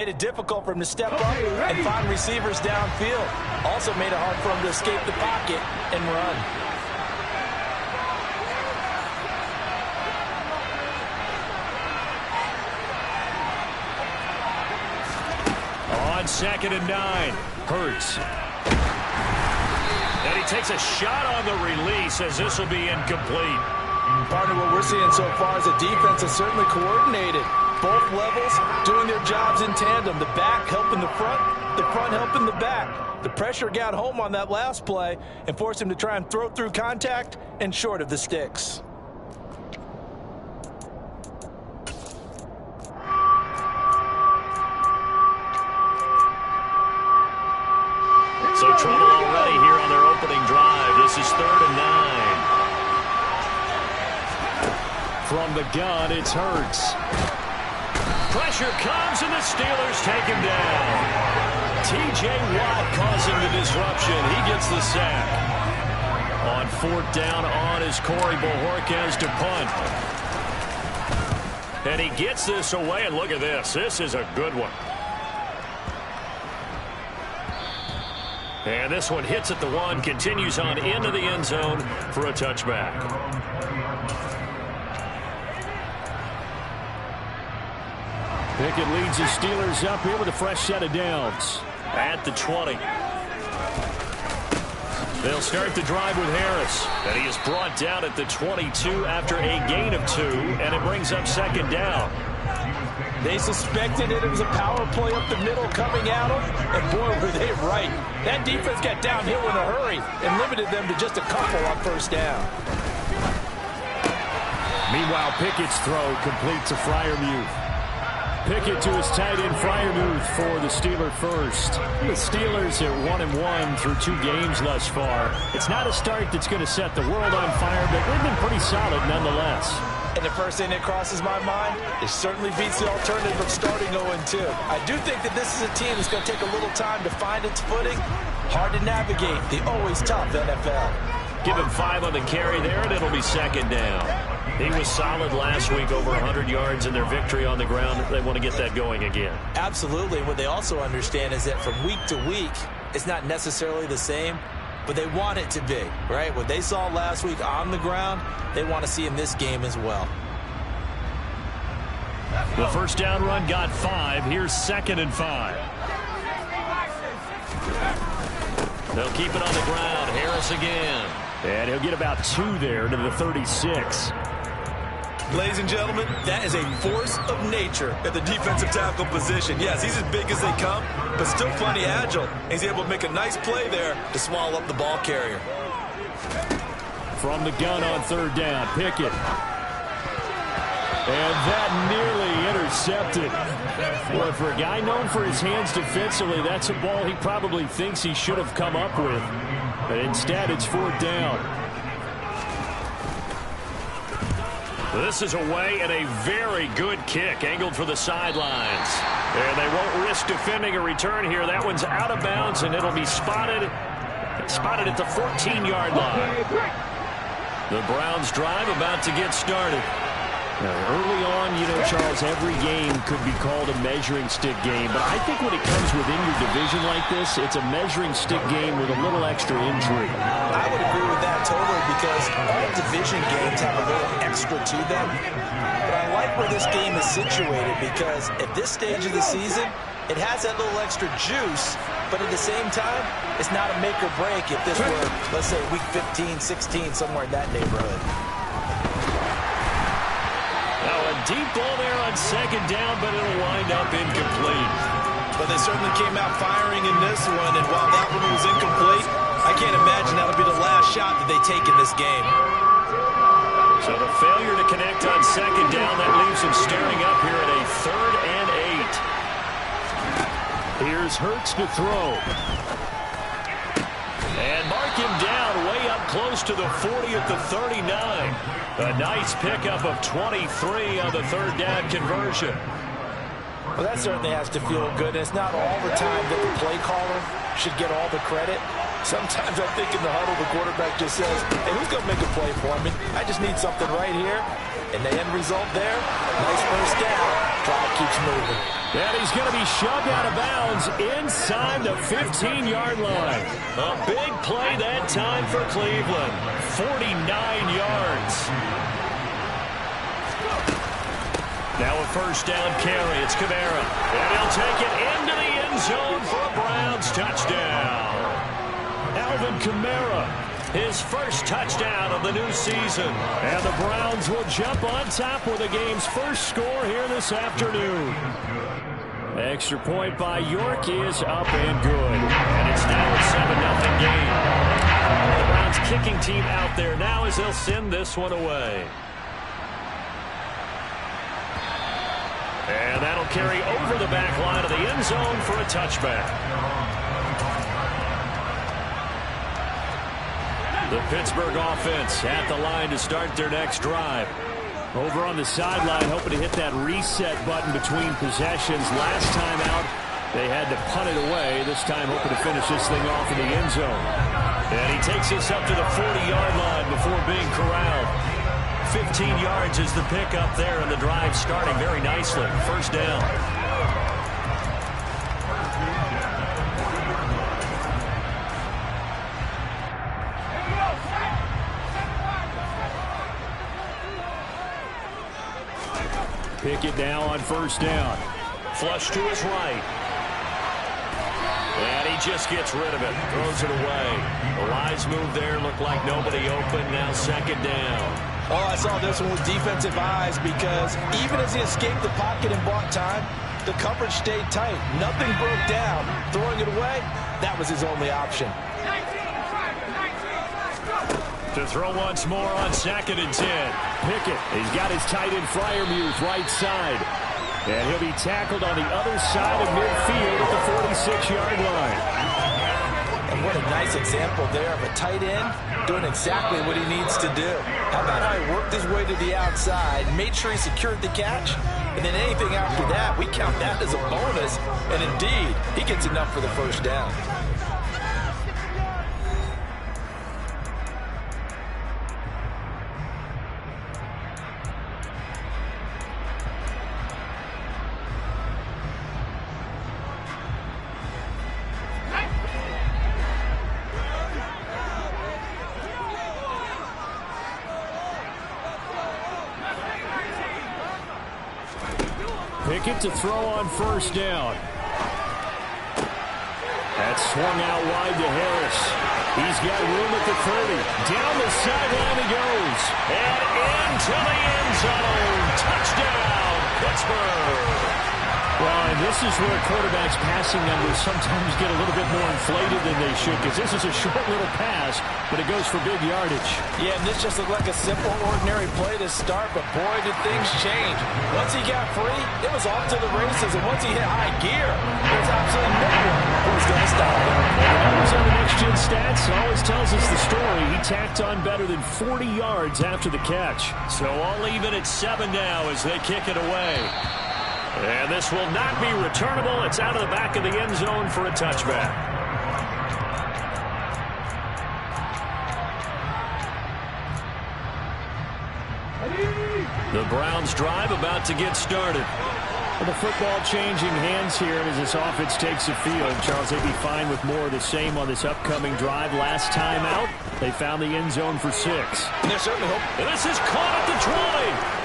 Made it difficult for him to step up and find receivers downfield. Also made it hard for him to escape the pocket and run. On 2nd and 9, Hurts. And he takes a shot on the release as this will be incomplete. Partner, what we're seeing so far is a defense that's certainly coordinated. Both levels doing their jobs in tandem. The back helping the front helping the back. The pressure got home on that last play and forced him to try and throw through contact and short of the sticks. So trouble already here on their opening drive. This is 3rd and 9. From the gun, it's Hurts. Pressure comes, and the Steelers take him down. T.J. Watt causing the disruption. He gets the sack. On 4th down on is Corey Bojorquez to punt. And he gets this away, and look at this. This is a good one. And this one hits at the 1, continues on into the end zone for a touchback. Pickett leads the Steelers up here with a fresh set of downs at the 20. They'll start the drive with Harris, and he is brought down at the 22 after a gain of 2, and it brings up 2nd down. They suspected it was a power play up the middle coming at them, and boy, were they right. That defense got downhill in a hurry and limited them to just a couple on 1st down. Meanwhile, Pickett's throw complete to Freiermuth. Pickett to his tight end Freiermuth for the Steeler first. The Steelers at 1-1 through 2 games thus far. It's not a start that's going to set the world on fire, but they've been pretty solid nonetheless. And the first thing that crosses my mind, it certainly beats the alternative of starting 0-2. I do think that this is a team that's going to take a little time to find its footing. Hard to navigate the always tough NFL. Give him 5 on the carry there, and it'll be 2nd down. He was solid last week, over 100 yards in their victory on the ground. They want to get that going again. Absolutely. What they also understand is that from week to week, it's not necessarily the same, but they want it to be, right? What they saw last week on the ground, they want to see in this game as well. The 1st down run got 5. Here's 2nd and 5. They'll keep it on the ground. Harris again. And he'll get about 2 there to the 36. Ladies and gentlemen, that is a force of nature at the defensive tackle position. Yes, he's as big as they come, but still plenty agile. He's able to make a nice play there to swallow up the ball carrier. From the gun on 3rd down, Pickett. And that nearly intercepted. Well, for a guy known for his hands defensively, that's a ball he probably thinks he should have come up with. But instead, it's 4th down. This is away and a very good kick, angled for the sidelines. And they won't risk defending a return here. That one's out of bounds, and it'll be spotted at the 14-yard line. The Browns drive about to get started. Now, early on, you know, Charles, every game could be called a measuring stick game. But I think when it comes within your division like this, it's a measuring stick game with a little extra intrigue. I would agree with that totally, because all division games have a little extra to them. But I like where this game is situated, because at this stage of the season, it has that little extra juice. But at the same time, it's not a make or break if this were, let's say, week 15, 16, somewhere in that neighborhood. Deep ball there on 2nd down, but it'll wind up incomplete. But they certainly came out firing in this one, and while that one was incomplete, I can't imagine that'll be the last shot that they take in this game. So the failure to connect on 2nd down, that leaves them staring up here at a 3rd and 8. Here's Hurts to throw. And mark him down way up close to the 40 at the 39. A nice pickup of 23 on the 3rd down conversion. Well, that certainly has to feel good. It's not all the time that the play caller should get all the credit. Sometimes I think in the huddle, the quarterback just says, hey, who's going to make a play for me? I just need something right here. And the end result there, nice first down. Drive keeps moving. And he's going to be shoved out of bounds inside the 15-yard line. A big play that time for Cleveland. 49 yards. Now a first down carry. It's Kamara. And he'll take it into the end zone for a Browns touchdown. Alvin Kamara, his first touchdown of the new season. And the Browns will jump on top with the game's first score here this afternoon. Extra point by York is up and good. And it's now a 7-0 game. The Browns kicking team out there now as they'll send this one away. And that'll carry over the back line of the end zone for a touchback. The Pittsburgh offense at the line to start their next drive. Over on the sideline, hoping to hit that reset button between possessions. Last time out, they had to punt it away. This time, hoping to finish this thing off in the end zone. And he takes us up to the 40-yard line before being corralled. 15 yards is the pickup there, and the drive starting very nicely. First down. Pickett now on first down. Flush to his right. And he just gets rid of it. Throws it away. The wise move there. Looked like nobody open. Now second down. Oh, I saw this one with defensive eyes because even as he escaped the pocket and bought time, the coverage stayed tight. Nothing broke down. Throwing it away, that was his only option. To throw once more on 2nd and 10. Pickett, he's got his tight end Freiermuth right side. And he'll be tackled on the other side of midfield at the 46-yard line. And what a nice example there of a tight end doing exactly what he needs to do. How about how he worked his way to the outside, made sure he secured the catch, and then anything after that, we count that as a bonus. And indeed, he gets enough for the first down. Pickett to throw on first down. That's swung out wide to Harris. He's got room at the 30. Down the sideline he goes. And into the end zone. Touchdown, Pittsburgh. Well, and this is where quarterbacks' passing numbers sometimes get a little bit more inflated than they should, because this is a short little pass, but it goes for big yardage. Yeah, and this just looked like a simple, ordinary play to start, but boy, did things change. Once he got free, it was off to the races, and once he hit high gear, there's absolutely no one who was going to stop him. And the numbers on the next-gen stats always tells us the story. He tacked on better than 40 yards after the catch. So all even at 7 now as they kick it away. And this will not be returnable. It's out of the back of the end zone for a touchback. The Browns drive about to get started. Well, the football changing hands here as this offense takes the field. Charles, they'd be fine with more of the same on this upcoming drive. Last time out, they found the end zone for 6. And there's certainly hope. And this is caught at the 20.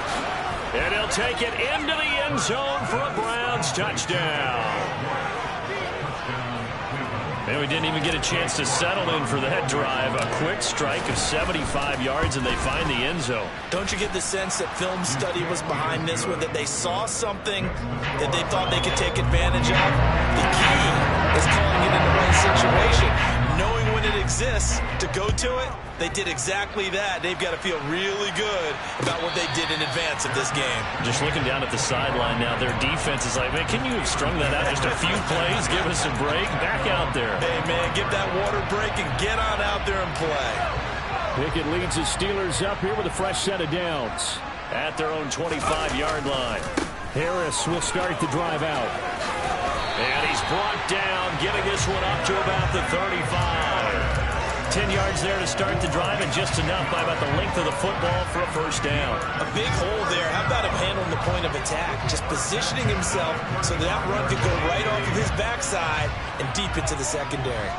And he'll take it into the end zone for a Browns touchdown. And we didn't even get a chance to settle in for that drive. A quick strike of 75 yards, and they find the end zone. Don't you get the sense that film study was behind this one, that they saw something that they thought they could take advantage of? The key is calling it in the right situation. Knowing when it exists to go to it, they did exactly that. They've got to feel really good about what they did in advance of this game. Just looking down at the sideline now, their defense is like, man, can you have strung that out just a few plays? Give us a break. Back out there. Hey, man, give that water break and get on out there and play. Pickett leads his Steelers up here with a fresh set of downs at their own 25-yard line. Harris will start the drive out. And he's brought down, getting this one up to about the 35. 10 yards there to start the drive, and just enough by about the length of the football for a first down. A big hole there. How about him handling the point of attack? Just positioning himself so that run could go right off of his backside and deep into the secondary.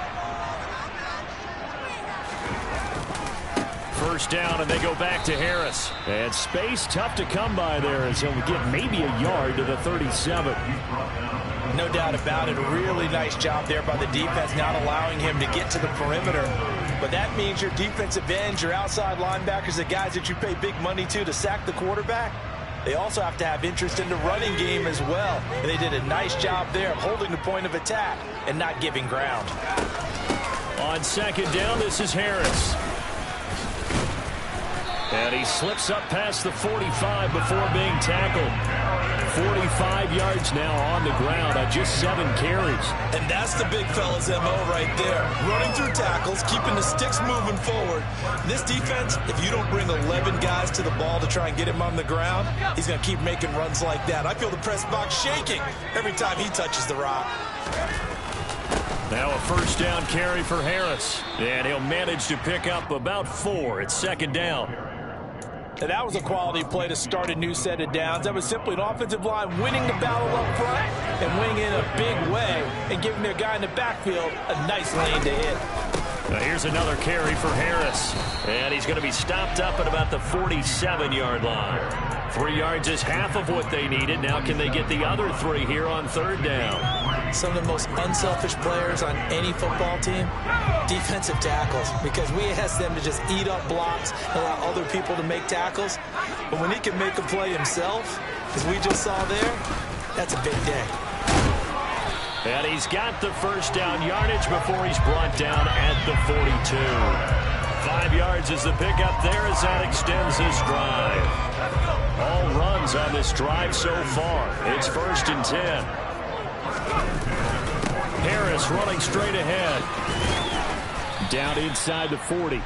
First down, and they go back to Harris. And space tough to come by there as he'll get maybe a yard to the 37. No doubt about it. A really nice job there by the defense, not allowing him to get to the perimeter. But that means your defensive ends, your outside linebackers, the guys that you pay big money to sack the quarterback, they also have to have interest in the running game as well. And they did a nice job there of holding the point of attack and not giving ground. On second down, this is Harris. And he slips up past the 45 before being tackled. 45 yards now on the ground on just 7 carries. And that's the big fella's MO right there. Running through tackles, keeping the sticks moving forward. This defense, if you don't bring 11 guys to the ball to try and get him on the ground, he's going to keep making runs like that. I feel the press box shaking every time he touches the rock. Now a first down carry for Harris. And he'll manage to pick up about 4 at second down. And that was a quality play to start a new set of downs. That was simply an offensive line winning the battle up front and winning in a big way and giving their guy in the backfield a nice lane to hit. Now here's another carry for Harris. And he's going to be stopped up at about the 47-yard line. 3 yards is half of what they needed. Now can they get the other 3 here on third down? Some of the most unselfish players on any football team, defensive tackles, because we ask them to just eat up blocks and allow other people to make tackles. But when he can make a play himself, as we just saw there, that's a big day. And he's got the first down yardage before he's brought down at the 42. 5 yards is the pickup there as that extends this drive. All runs on this drive so far. It's 1st and 10. Harris running straight ahead. Down inside the 40.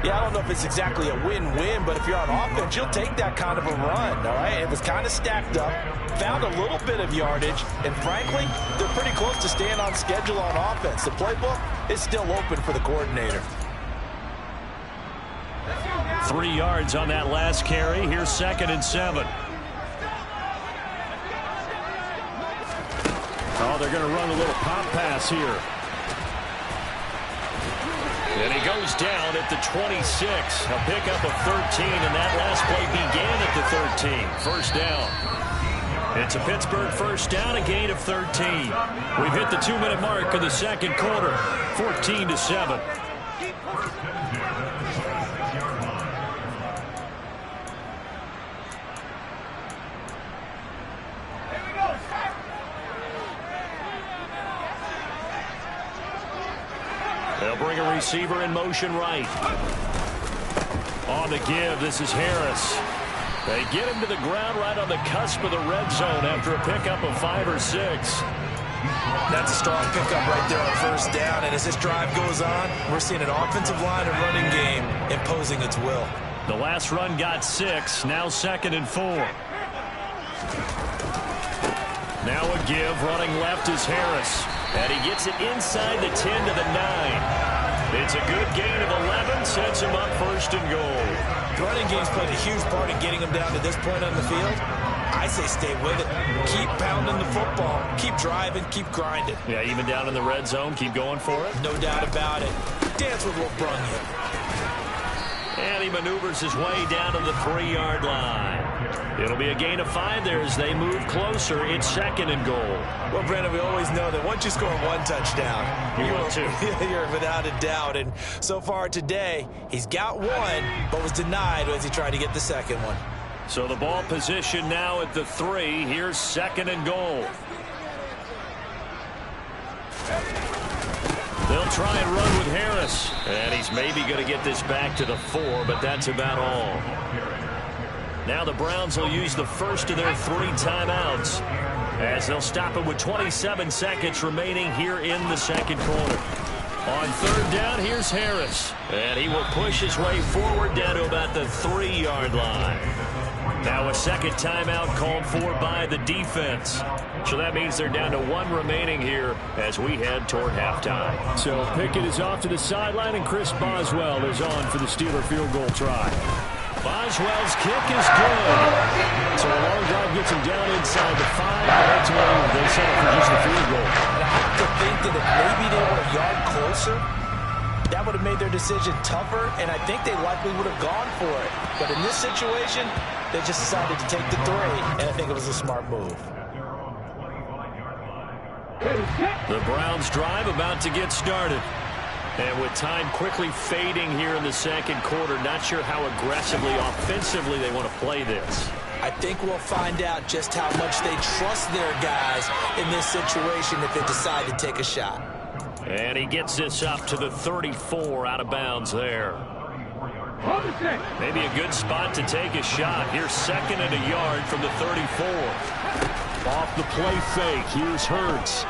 Yeah, I don't know if it's exactly a win-win, but if you're on offense, you'll take that kind of a run, all right? It was kind of stacked up, found a little bit of yardage, and frankly, they're pretty close to staying on schedule on offense. The playbook is still open for the coordinator. 3 yards on that last carry. Here's 2nd and 7. Oh, they're going to run a little pop pass here. And he goes down at the 26. A pickup of 13, and that last play began at the 13. First down. It's a Pittsburgh first down, a gain of 13. We've hit the 2-minute mark of the second quarter, 14-7. They'll bring a receiver in motion right. On the give, this is Harris. They get him to the ground right on the cusp of the red zone after a pickup of 5 or 6. That's a strong pickup right there on first down, and as this drive goes on, we're seeing an offensive line and running game imposing its will. The last run got 6, now 2nd and 4. Now a give, running left is Harris. And he gets it inside the 10 to the 9. It's a good gain of 11, sets him up 1st and goal. The running game's played a huge part in getting him down to this point on the field. I say stay with it. Keep pounding the football. Keep driving. Keep grinding. Yeah, even down in the red zone, keep going for it. No doubt about it. Dance with what brung you. And he maneuvers his way down to the 3-yard line. It'll be a gain of 5 there as they move closer. It's 2nd and goal. Well, Brandon, we always know that once you score 1 touchdown, you're without a doubt. And so far today, he's got 1, but was denied as he tried to get the second one. So the ball position now at the 3. Here's 2nd and goal. They'll try and run with Harris. And he's maybe going to get this back to the 4, but that's about all. Now the Browns will use the first of their 3 timeouts as they'll stop it with 27 seconds remaining here in the second quarter. On third down, here's Harris. And he will push his way forward down to about the 3-yard line. Now a second timeout called for by the defense. So that means they're down to 1 remaining here as we head toward halftime. So Pickett is off to the sideline, and Chris Boswell is on for the Steeler field goal try. Boswell's kick is good. So a long drive gets him down inside the 5, and ultimately they settle for just the field goal. And I have to think that if maybe they were a yard closer, that would have made their decision tougher, and I think they likely would have gone for it. But in this situation, they just decided to take the 3, and I think it was a smart move. The Browns drive about to get started. And with time quickly fading here in the second quarter, not sure how aggressively, offensively they want to play this. I think we'll find out just how much they trust their guys in this situation if they decide to take a shot. And he gets this up to the 34 out of bounds there. Maybe a good spot to take a shot. Here's 2nd and a yard from the 34. Off the play fake, here's Hurts.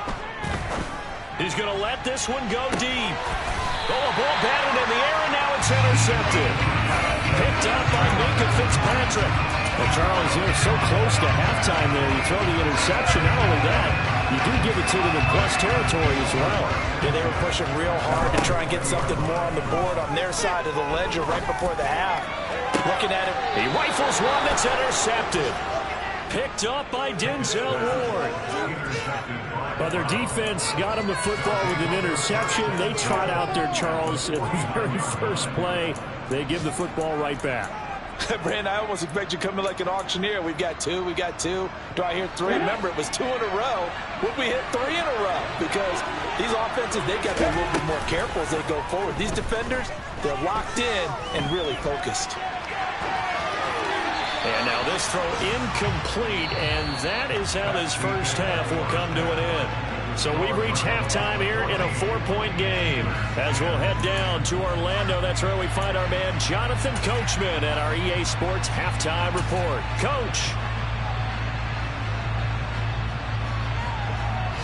He's going to let this one go deep. Oh, a ball batted in the air, and now it's intercepted. Picked up by Minkah Fitzpatrick. Well, Charles, you're so close to halftime there. You throw the interception. Not only that, you do give it to them in plus territory as well. Yeah, they were pushing real hard to try and get something more on the board on their side of the ledger right before the half. Looking at it. He rifles one that's intercepted. Picked up by Denzel Ward. Well, their defense got him the football with an interception. They trot out there, Charles, at the very first play. They give the football right back. Brandon, I almost expect you coming like an auctioneer. We've got 2, we got 2. Do I hear 3? Remember, it was 2 in a row. Would we hit 3 in a row? Because these offenses, they got to be a little bit more careful as they go forward. These defenders, they're locked in and really focused. And now this throw incomplete, and that is how this first half will come to an end. So we reach halftime here in a 4-point game. As we'll head down to Orlando, that's where we find our man Jonathan Coachman at our EA Sports Halftime Report. Coach.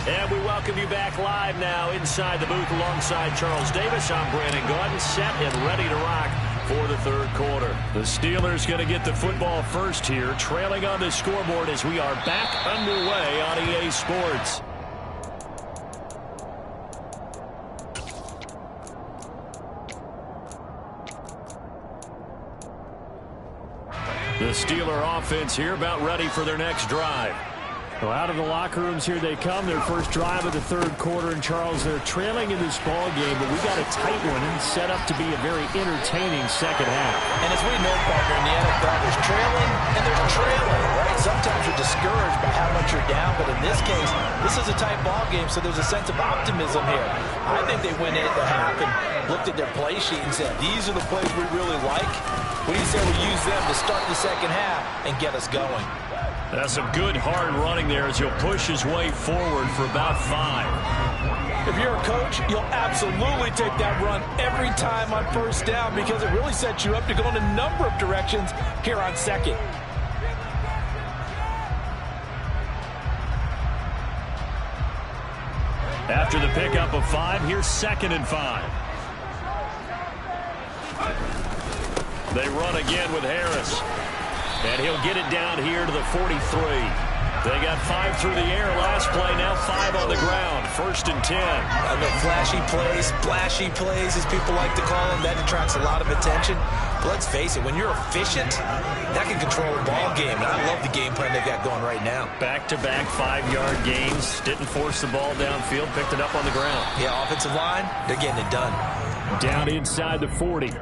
And we welcome you back live now inside the booth alongside Charles Davis. I'm Brandon Gaudin, set and ready to rock for the third quarter. The Steelers going to get the football first here, trailing on the scoreboard as we are back underway on EA Sports. The Steeler offense here about ready for their next drive. Well, out of the locker rooms here they come. Their first drive of the third quarter. And, Charles, they're trailing in this ball game, but we got a tight one and set up to be a very entertaining second half. And as we know, partner, in the NFL, there's trailing and there's trailing, right? Sometimes you're discouraged by how much you're down, but in this case, this is a tight ball game, so there's a sense of optimism here. I think they went in at the half and looked at their play sheet and said, these are the plays we really like. What do you say we use them to start the second half and get us going? That's some good hard running there as he'll push his way forward for about 5. If you're a coach, you'll absolutely take that run every time on first down because it really sets you up to go in a number of directions here on second. After the pickup of 5, here's 2nd and 5. They run again with Harris. And he'll get it down here to the 43. They got 5 through the air last play, now 5 on the ground. 1st and 10. I know flashy plays, splashy plays, as people like to call them, that attracts a lot of attention. But let's face it, when you're efficient, that can control a ball game. And I love the game plan they've got going right now. Back-to-back 5-yard gains. Didn't force the ball downfield, picked it up on the ground. Yeah, offensive line, they're getting it done. Down inside the 40.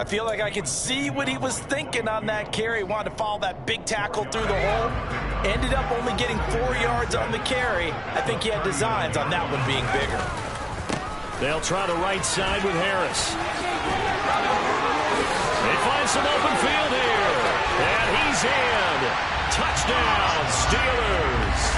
I feel like I could see what he was thinking on that carry. Wanted to follow that big tackle through the hole. Ended up only getting 4 yards on the carry. I think he had designs on that one being bigger. They'll try the right side with Harris. They find some open field here. And he's in. Touchdown, Steelers.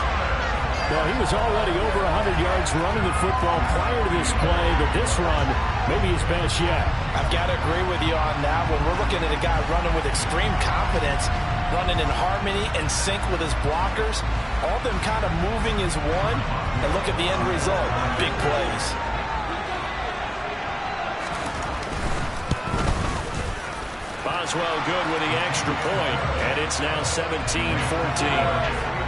Well, he was already over 100 yards running the football prior to this play, but this run may be his best yet. I've got to agree with you on that one. We're looking at a guy running with extreme confidence, running in harmony and sync with his blockers. All of them kind of moving as one. And look at the end result. Big plays. Boswell good with the extra point, and it's now 17-14.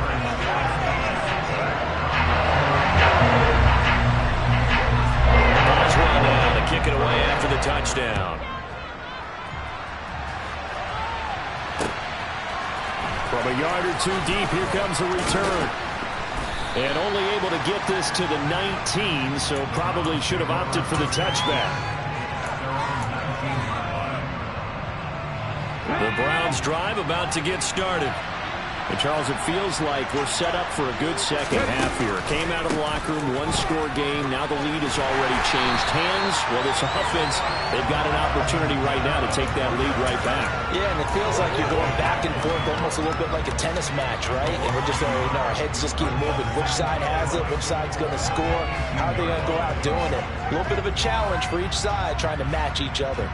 touchdown. From a yard or two deep, here comes a return. And only able to get this to the 19, so probably should have opted for the touchback. The Browns drive about to get started. And Charles, it feels like we're set up for a good second half here. Came out of the locker room, one-score game. Now the lead has already changed hands. Well, this offense, they've got an opportunity right now to take that lead right back. Yeah, and it feels like you're going back and forth almost a little bit like a tennis match, right? And we're just, our heads just keep moving. Which side has it? Which side's going to score? How are they going to go out doing it? A little bit of a challenge for each side trying to match each other.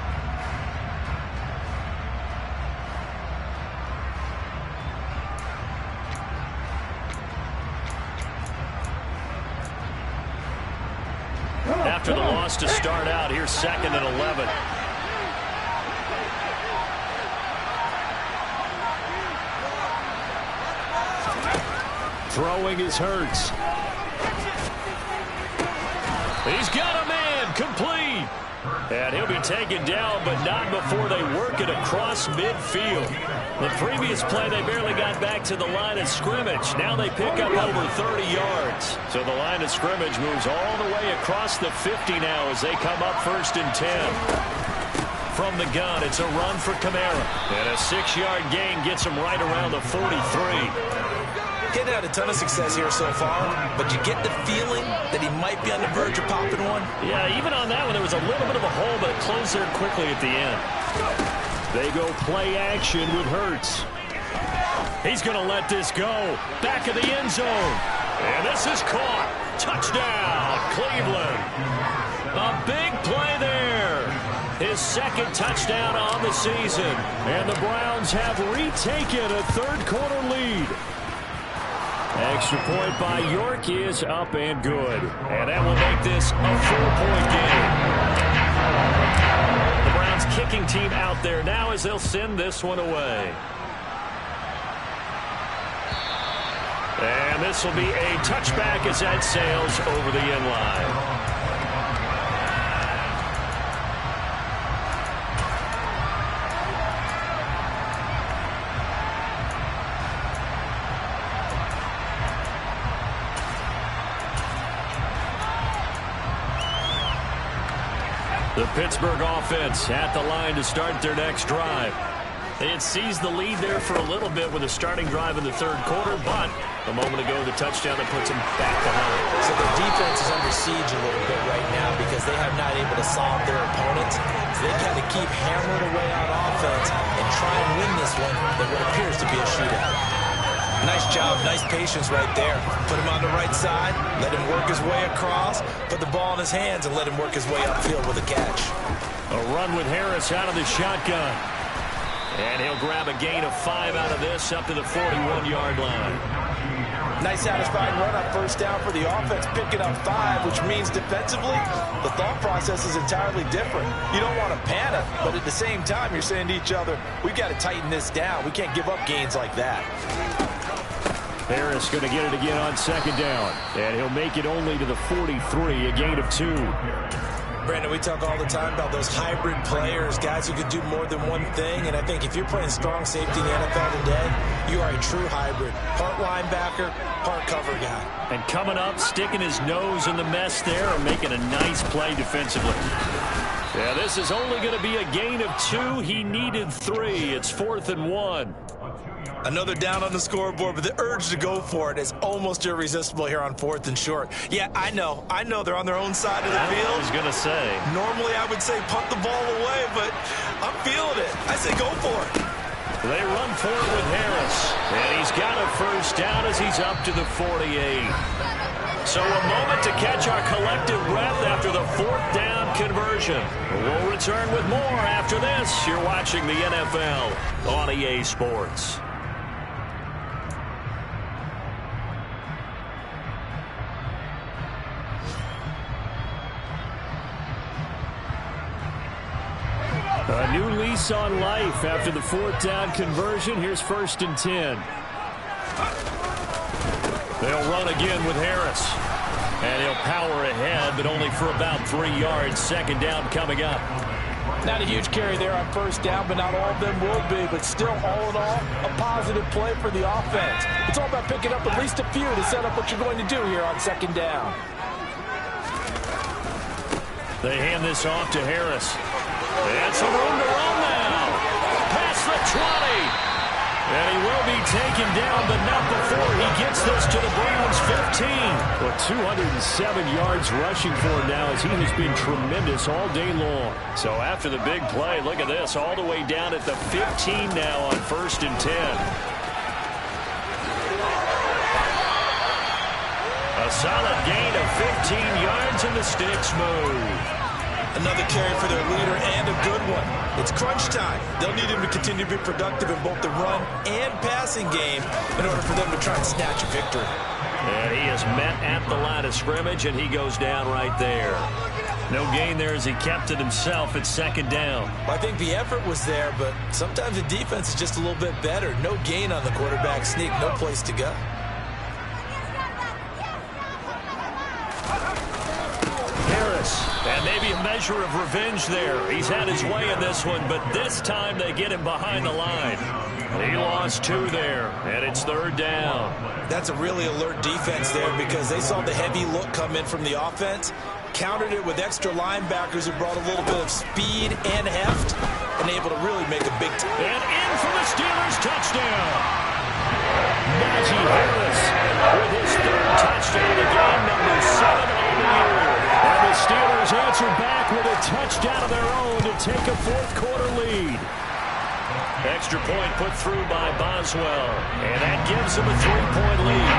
After the loss to start out, here's 2nd and 11. Throwing is Hurts. He's got a man, complete. And he'll be taken down, but not before they work it across midfield. The previous play, they barely got back to the line of scrimmage. Now they pick up over 30 yards. So the line of scrimmage moves all the way across the 50 now as they come up 1st and 10. From the gun, it's a run for Kamara. And a 6-yard gain gets him right around the 43. Getting had a ton of success here so far, but you get the feeling that he might be on the verge of popping one. Yeah, even on that one, there was a little bit of a hole, but it closed there quickly at the end. They go play action with Hurts. He's going to let this go. Back of the end zone. And this is caught. Touchdown, Cleveland. A big play there. His 2nd touchdown on the season. And the Browns have retaken a third-quarter lead. Extra point by York is up and good. And that will make this a 4-point game. The Browns kicking team out there now as they'll send this one away. And this will be a touchback as that sails over the end line. The Pittsburgh offense at the line to start their next drive. They had seized the lead there for a little bit with a starting drive in the 3rd quarter, but a moment ago, the touchdown that puts them back behind. So their defense is under siege a little bit right now because they have not able to solve their opponents. So they kind of keep hammering away on offense and try and win this one in what appears to be a shootout. Nice job, nice patience right there. Put him on the right side, let him work his way across, put the ball in his hands, and let him work his way upfield with a catch. A run with Harris out of the shotgun. And he'll grab a gain of 5 out of this up to the 41-yard line. Nice satisfying run on 1st down for the offense, picking up 5, which means defensively, the thought process is entirely different. You don't want to panic, but at the same time, you're saying to each other, we've got to tighten this down. We can't give up gains like that. Harris going to get it again on 2nd down. And he'll make it only to the 43, a gain of 2. Brandon, we talk all the time about those hybrid players, guys who could do more than one thing. And I think if you're playing strong safety in the NFL today, you are a true hybrid. Part linebacker, part cover guy. And coming up, sticking his nose in the mess there and making a nice play defensively. Yeah, this is only going to be a gain of 2. He needed 3. It's 4th and 1. Another down on the scoreboard, but the urge to go for it is almost irresistible here on 4th and short. Yeah, I know they're on their own side of the field. I was going to say. Normally I would say punt the ball away, but I'm feeling it. I say go for it. They run for it with Harris, and he's got a 1st down as he's up to the 48. So a moment to catch our collective breath after the 4th down conversion. We'll return with more after this. You're watching the NFL on EA Sports. A new lease on life after the 4th down conversion. Here's 1st and 10. They'll run again with Harris. And he'll power ahead, but only for about 3 yards. 2nd down coming up. Not a huge carry there on first down, but not all of them will be. But still, all in all, a positive play for the offense. It's all about picking up at least a few to set up what you're going to do here on second down. They hand this off to Harris. And some room to run now. Past the 20. And he will be taken down, but not before he gets this to the Browns 15. Well, 207 yards rushing for him now as he has been tremendous all day long. So after the big play, look at this, all the way down at the 15 now on 1st and 10. A solid gain of 15 yards, and the sticks move. Another carry for their leader and a good one. It's crunch time. They'll need him to continue to be productive in both the run and passing game in order for them to try and snatch a victory. And he is met at the line of scrimmage, and he goes down right there. No gain there as he kept it himself at second down. Well, I think the effort was there, but sometimes the defense is just a little bit better. No gain on the quarterback sneak, no place to go. And maybe a measure of revenge there. He's had his way in this one, but this time they get him behind the line. He lost 2 there, and it's 3rd down. That's a really alert defense there because they saw the heavy look come in from the offense, countered it with extra linebackers who brought a little bit of speed and heft, and able to really make a big time. And in for the Steelers touchdown. Najee Harris with his 3rd touchdown of game, number 7 on the year. And the Steelers answer back with a touchdown of their own to take a 4th quarter lead. Extra point put through by Boswell. And that gives them a 3-point lead.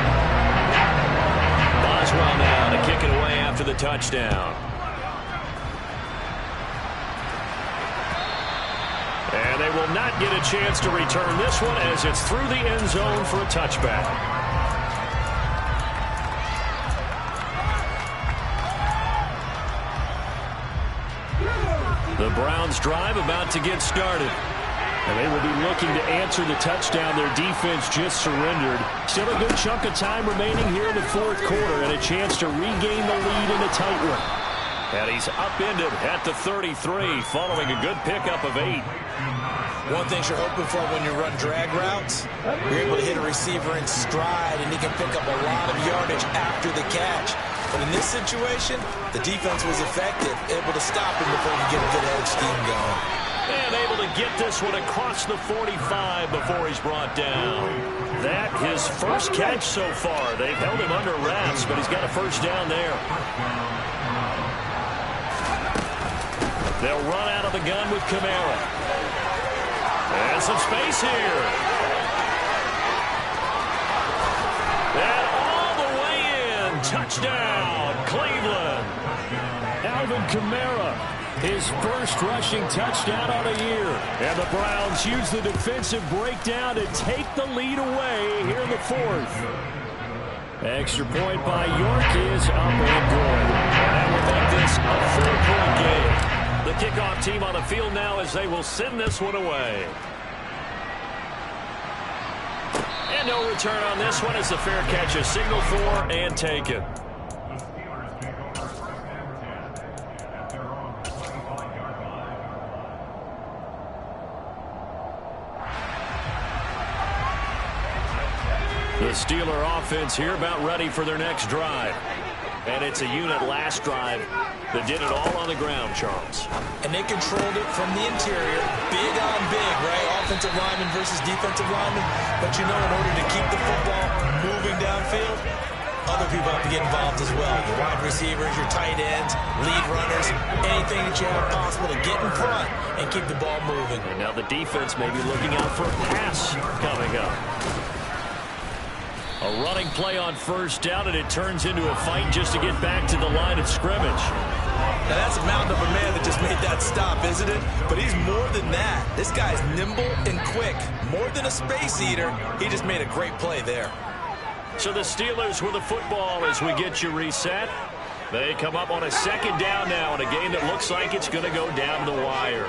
Boswell now to kick it away after the touchdown. And they will not get a chance to return this one as it's through the end zone for a touchback. The Browns drive about to get started. And they will be looking to answer the touchdown their defense just surrendered. Still a good chunk of time remaining here in the 4th quarter and a chance to regain the lead in a tight one. And he's upended at the 33 following a good pickup of 8. One thing you're hoping for when you run drag routes, you're able to hit a receiver in stride and he can pick up a lot of yardage after the catch. But in this situation, the defense was effective, able to stop him before he could get a good head of steam going. And able to get this one across the 45 before he's brought down. That his first catch so far. They've held him under wraps, but he's got a 1st down there. They'll run out of the gun with Kamara. And some space here. And all the way in. Touchdown, Cleveland. Alvin Kamara, his first rushing touchdown on the year. And the Browns use the defensive breakdown to take the lead away here in the 4th. Extra point by York is up and good. And that will make this a 4-point game. The kickoff team on the field now as they will send this one away. And no return on this one as the fair catch is signaled for and taken. The Steeler offense here about ready for their next drive. And it's a unit last drive that did it all on the ground, Charles. And they controlled it from the interior, big on big, right? Offensive lineman versus defensive lineman. But you know, in order to keep the football moving downfield, other people have to get involved as well. Your wide receivers, your tight ends, lead runners, anything that you have possible to get in front and keep the ball moving. And now the defense may be looking out for a pass coming up. A running play on 1st down, and it turns into a fight just to get back to the line of scrimmage. Now that's a mountain of a man that just made that stop, isn't it? But he's more than that. This guy's nimble and quick. More than a space eater, he just made a great play there. So the Steelers with the football as we get you reset. They come up on a 2nd down now in a game that looks like it's going to go down the wire.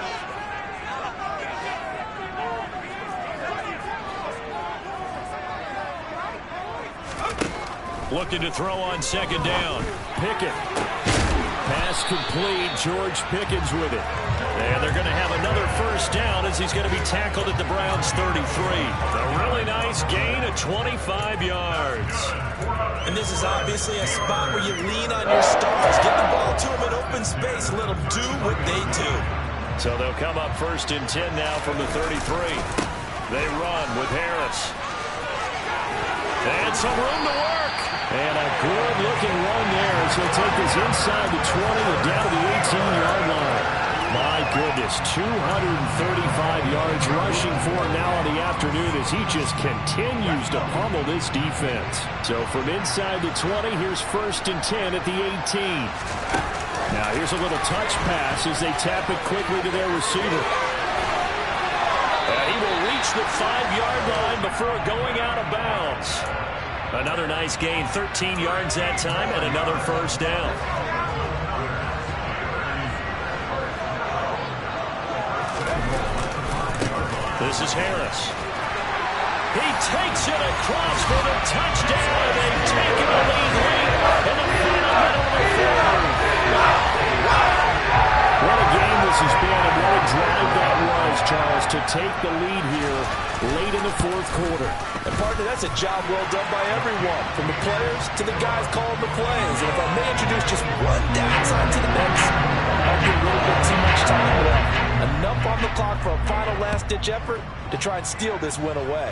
Looking to throw on 2nd down. Pickett. Pass Pass complete. George Pickens with it. And they're going to have another first down as he's going to be tackled at the Browns' 33. A really nice gain of 25 yards. And this is obviously a spot where you lean on your stars. Get the ball to them in open space and let them do what they do. So they'll come up 1st and 10 now from the 33. They run with Harris. And some room to work. And a good-looking run there as he'll take this inside the 20 and down to the 18-yard line. My goodness, 235 yards rushing for him now on the afternoon as he just continues to pummel this defense. So from inside the 20, here's 1st and 10 at the 18. Now here's a little touch pass as they tap it quickly to their receiver. And he will reach the 5-yard line before going out of bounds. Another nice gain, 13 yards that time, and another first down. This is Harris. He takes it across for the touchdown. They've taken a lead late in the final minute of the fourth. What a game this has been, and what a drive that was, Charles, to take the lead here late in the fourth quarter. And partner, that's a job well done by everyone, from the players to the guys calling the plays. And if I may introduce just one downside to the mix, might be a little bit too much time left. Enough on the clock for a final last-ditch effort to try and steal this win away.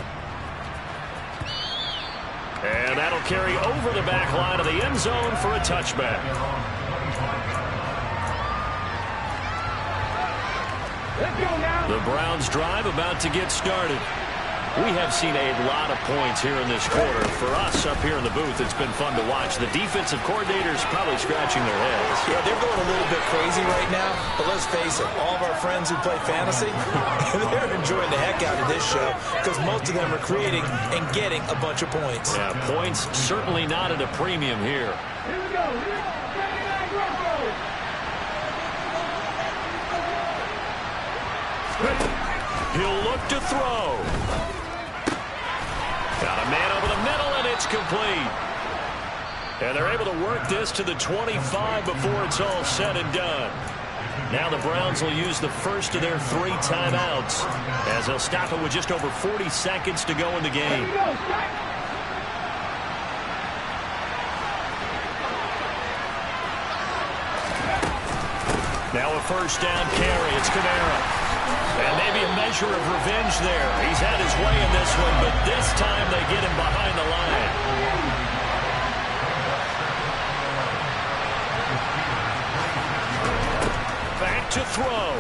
And that'll carry over the back line of the end zone for a touchback. The Browns drive about to get started. We have seen a lot of points here in this quarter. For us up here in the booth, it's been fun to watch. The defensive coordinators probably scratching their heads. Yeah, they're going a little bit crazy right now. But let's face it, all of our friends who play fantasy, they're enjoying the heck out of this show because most of them are creating and getting a bunch of points. Yeah, points certainly not at a premium here. Here we go. He'll look to throw. Got a man over the middle, and it's complete. And they're able to work this to the 25 before it's all said and done. Now the Browns will use the first of their 3 timeouts as they'll stop it with just over 40 seconds to go in the game. Now a first down carry. It's Kamara. And maybe a measure of revenge there. He's had his way in this one, but this time they get him behind the line. Back to throw.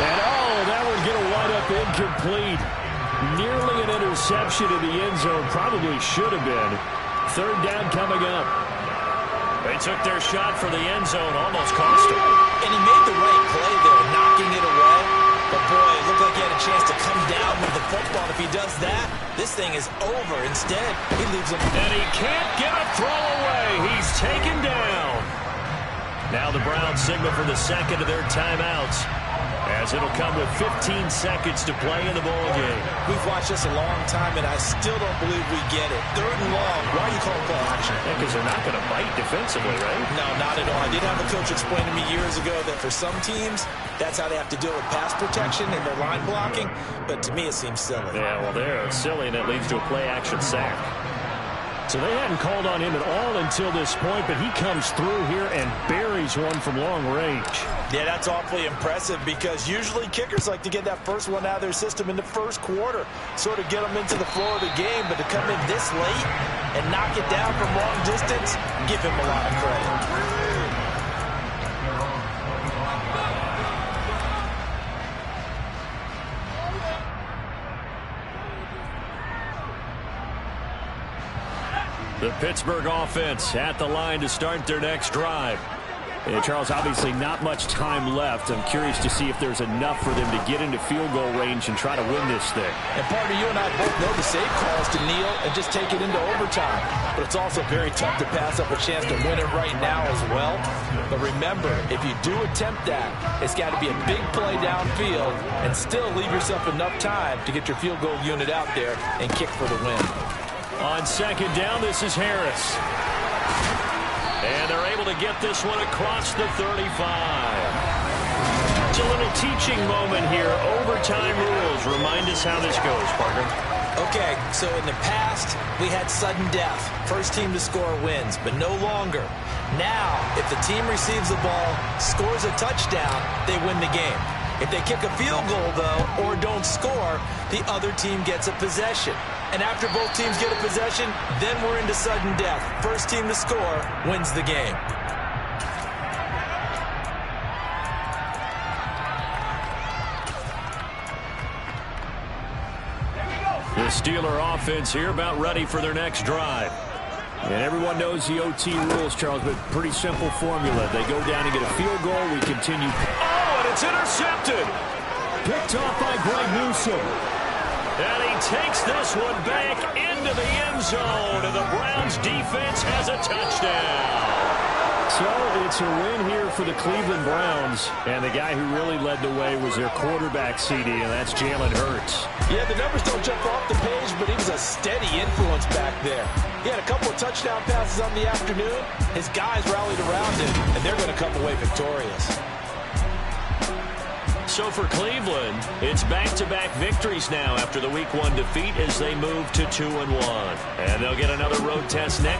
And that would get a wide up incomplete. Nearly an interception in the end zone. Probably should have been. 3rd down coming up. They took their shot for the end zone, almost cost him. And he made the right play there, knocking it away. But boy, it looked like he had a chance to come down with the football. If he does that, this thing is over. Instead, he leaves him. And he can't get a throw away. He's taken down. Now the Browns signal for the second of their timeouts, as it'll come with 15 seconds to play in the ball game. We've watched this a long time, and I still don't believe we get it. 3rd and long. Why are you calling play action? Because they're not going to bite defensively, right? No, not at all. I did have a coach explain to me years ago that for some teams, that's how they have to deal with pass protection and their line blocking. But to me, it seems silly. Yeah, well, they're silly, and it leads to a play-action sack. So they hadn't called on him at all until this point, but he comes through here and buries one from long range. Yeah, that's awfully impressive because usually kickers like to get that first one out of their system in the first quarter, sort of get them into the flow of the game, but to come in this late and knock it down from long distance, give him a lot of credit. The Pittsburgh offense at the line to start their next drive. And Charles, obviously not much time left. I'm curious to see if there's enough for them to get into field goal range and try to win this thing. And partner, you and I both know the safe calls to kneel and just take it into overtime. But it's also very tough to pass up a chance to win it right now as well. But remember, if you do attempt that, it's got to be a big play downfield and still leave yourself enough time to get your field goal unit out there and kick for the win. On 2nd down, this is Harris. And they're able to get this one across the 35. It's a little teaching moment here. Overtime rules. Remind us how this goes, Parker. Okay, so in the past, we had sudden death. First team to score wins, but no longer. Now, if the team receives the ball, scores a touchdown, they win the game. If they kick a field goal, though, or don't score, the other team gets a possession. And after both teams get a possession, then we're into sudden death. First team to score wins the game. The Steeler offense here about ready for their next drive. And everyone knows the OT rules, Charles, but pretty simple formula. They go down and get a field goal. We continue. Oh, and it's intercepted. Picked off by Greg Newsome. And he takes this one back into the end zone, and the Browns defense has a touchdown. So it's a win here for the Cleveland Browns. And the guy who really led the way was their quarterback, CD, and that's Jalen Hurts. Yeah, the numbers don't jump off the page, but he was a steady influence back there. He had a couple of touchdown passes on the afternoon. His guys rallied around him, and they're going to come away victorious. So for Cleveland, it's back-to-back victories now after the Week 1 defeat as they move to 2-1. And they'll get another road test next